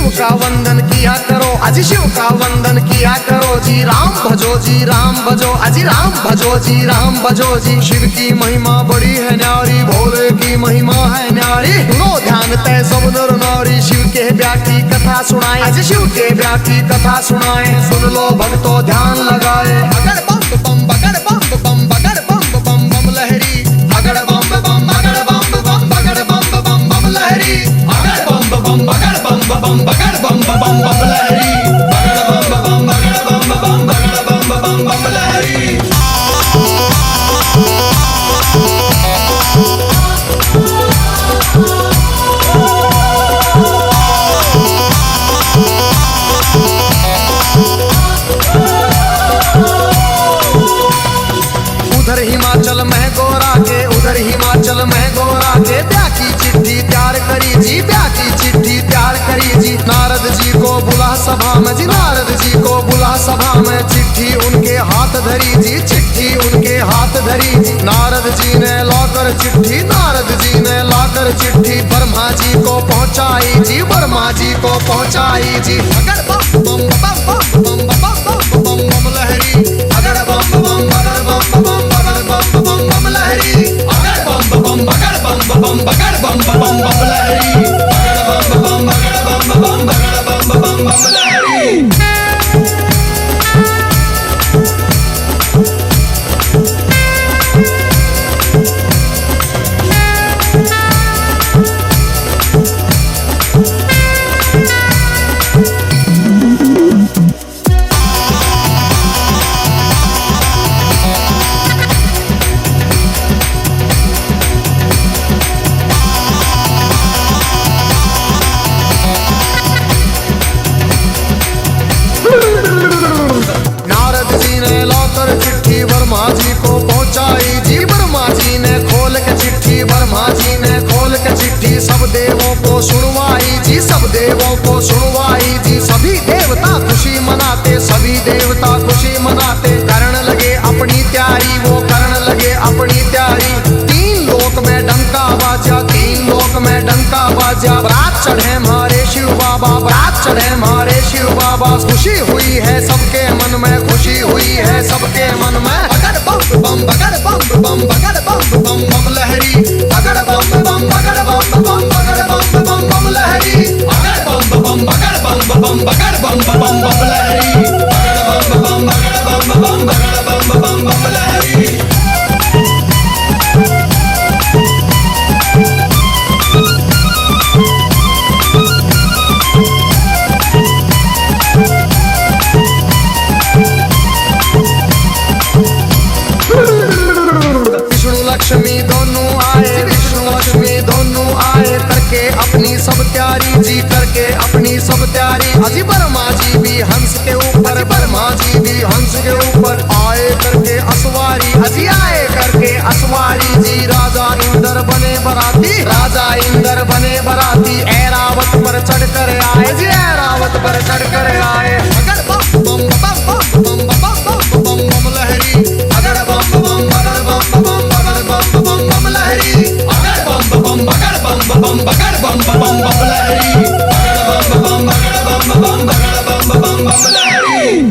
का वंदन किया करो, अजी शिव का वंदन किया करो जी। राम भजो जी राम भजो, अजी राम भजो जी राम भजो जी। शिव की महिमा बड़ी है न्यारी, भोले की महिमा है न्यारी। सुनो ध्यान तय सब नर नारी, शिव के ब्याह की कथा सुनाए, अजी शिव के ब्याह की कथा सुनाए। सुन लो भक्तों ध्यान लगाए। अगर बम बम बगर बम बम बगर बम बम बम लहरी, अगर बम बम बगर बम बम बगर बम बम बम लहरी, अगर बम बम बगर बम बम बगर बम बम बम लहरी, अगर बम बम बगर बम बम बगर बम बम बम लहरी। उधर हिमाचल में गोरा के, उधर हिमाचल में गोरा के ब्याह की चिट्ठी तैयार करी जी, ब्याह की चिट्ठी तैयार करी जी। नारद जी को बुला सभा में जी, नारद जी को बुला सभा में। चिट्ठी उनके हाथ धरी जी, चिट्ठी उनके हाथ धरी जी। नारद जी ने लाकर चिट्ठी, नारद जी ने लाकर चिट्ठी ब्रह्मा जी को पहुंचाई जी, ब्रह्मा जी को पहुंचाई जी। अगर बम बम बम बम बम बम बम बम लहरी, अगर बम बम बगर बम बम बगर बम बम बम लहरी, अगर बम बम बगर बम बम बगर बम बम बम लहरी, अगर बम बम बगर बम बम बगर बम बम बम लहरी। चिट्ठी ब्रह्मा जी को पहुंचाई जी, ब्रह्मा जी ने खोल के चिट्ठी, ब्रह्मा जी ने खोल के चिट्ठी सब देवों को सुनवाई जी, सब देवों को सुनवाई जी। सभी देवता खुशी मनाते, सभी देवता खुशी मनाते। करण लगे अपनी तैयारी, वो करण लगे अपनी तैयारी। तीन लोक में डंका बाजा, तीन लोक में डंका बाजा। बारात चढ़े हमारे शिव बाबा, बारात चढ़े हमारे शिव बाबा। खुशी हुई है सबके मन में, खुशी हुई है सबके मन में। अगर बम बम बगर बम बम बगर बम बम बम लहरी, अगर बम बम बगर बम बम बगर बम बम बम लहरी, अगर बम बम बगर बम बम बगर बम बम बम लहरी, अगर बम बम बगर बम बम बगर बम बम बम लहरी। लक्ष्मी दोनों आए, विष्णु लक्ष्मी दोनों आए। करके अपनी सब तैयारी जी, करके अपनी सब तैयारी। अजी ब्रह्मा जी भी हंस के ऊपर, ब्रह्मा जी भी हंस के ऊपर आए करके असवारी, अजी आए करके असवारी जी। राजा इंद्र बने बराती, राजा इंद्र बने बराती। ऐरावत पर चढ़ कर आए जी, ऐरावत पर चढ़ कर आए। अगर बम बम बम बम बम बम बम बम लहरी, अगर बम बम बगर बम बम बम बम लहरी, अगर बम बम बगर बम बगर बम बम लहरी, अगर बम बगर बम बगर बम लहरी।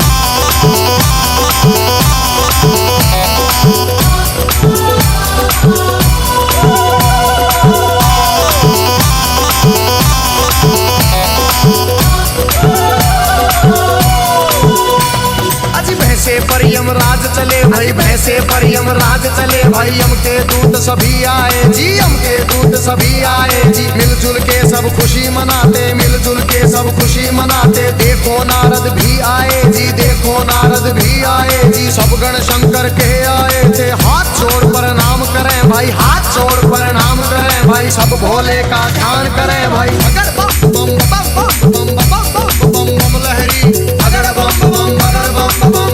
भैंसे पर यमराज चले भाई, भैंसे पर यमराज चले भाई। यम के दूत सभी आए जी, यम के दूत सभी आए जी। मिलजुल के सब खुशी मनाते, मिलजुल के सब खुशी मनाते। देखो नारद भी आए जी, देखो नारद भी आए जी। सब गण शंकर के आए थे, हाथ जोड़ प्रणाम करें भाई, हाथ जोड़ प्रणाम करें भाई। सब भोले का ध्यान करें भाई। अगर बम बम बम बम बम बम बम बम लहरी, अगर बम बम बगर बम बम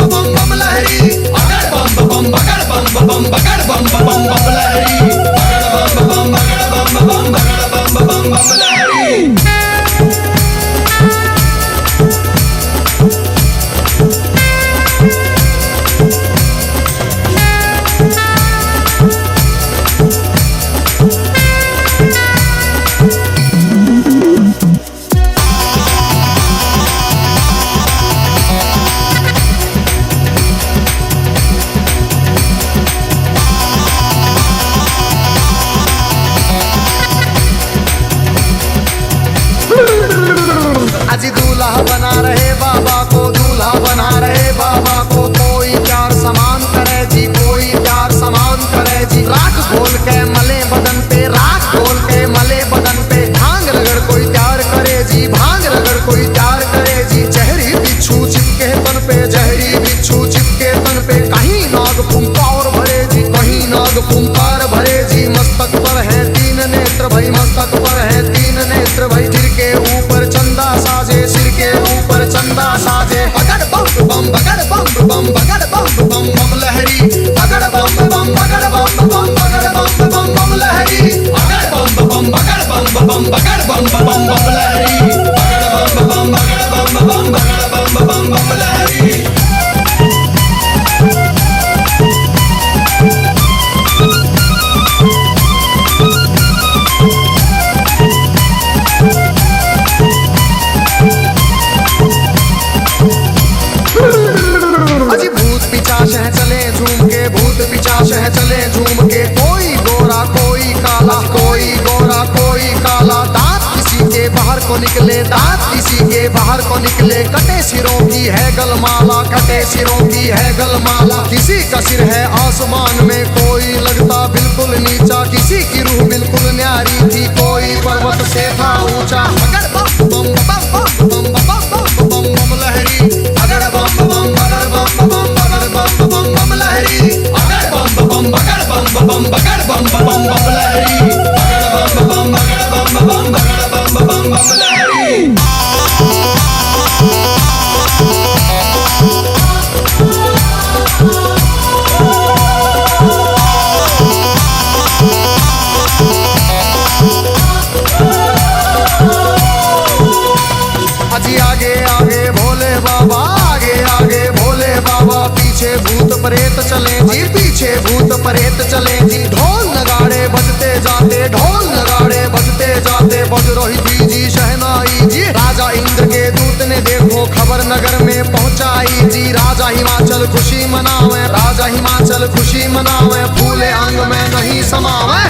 बम बम लहरी, अगर बम बम बगर बम बगर बम लहरी, अगर बम बगर बम बगर बम लहरी। ऊपर चंदा साजे, सिर के ऊपर चंदा साजे। बगड़ बम बम बगड़ बम बम बगड़ बम बम बम लहरी, बगड़ बम बम बगड़ बम बम बगड़ बम बम बम लहरी, बगड़ बम बम बगड़ बम बम बगड़ बम बम बम लहरी, बगड़ बम बम बगड़ बम बम बगड़ बम बम बम लहरी। अजी भूत पिशाच है चले झूम के, भूत पिशाच है चले झूम के। कोई गोरा कोई काला, कोई गोरा कोई काला। दांत किसी के बाहर को निकले, दांत किसी के बाहर को निकले। कटे सिरों की है गलमाला, कटे सिरों की है गलमाला। किसी का सिर है आसमान में, कोई लगता बिल्कुल नीचा। किसी की रूह बिल्कुल न्यारी थी, कोई पर्वत से था ऊंचा। अगर बम बम बम बम बम बम बम बम लहरी, अगर बम बम बगड़ बम बम बगड़ बम बम बम लहरी, अगर बम बम बगड़ बम बम बगड़ बम बम बम लहरी, अगर बम बम बगड़ बम बम बगड़ बम बम बम लहरी। अजी आगे आगे भोले बाबा, आगे आगे भोले बाबा। पीछे भूत प्रेत चले जी, पीछे भूत प्रेत चले जी। ढोल नगाड़े बजते जाते, ढोल नगाड़े बजते जाते। बज रही थी जी शहनाई जी। राजा इंद्र के दूत ने देखो खबर नगर में पहुंचाई जी। राजा हिमाचल खुशी मनावे, राजा हिमाचल खुशी मनावे। फूले अंग में नहीं समावे।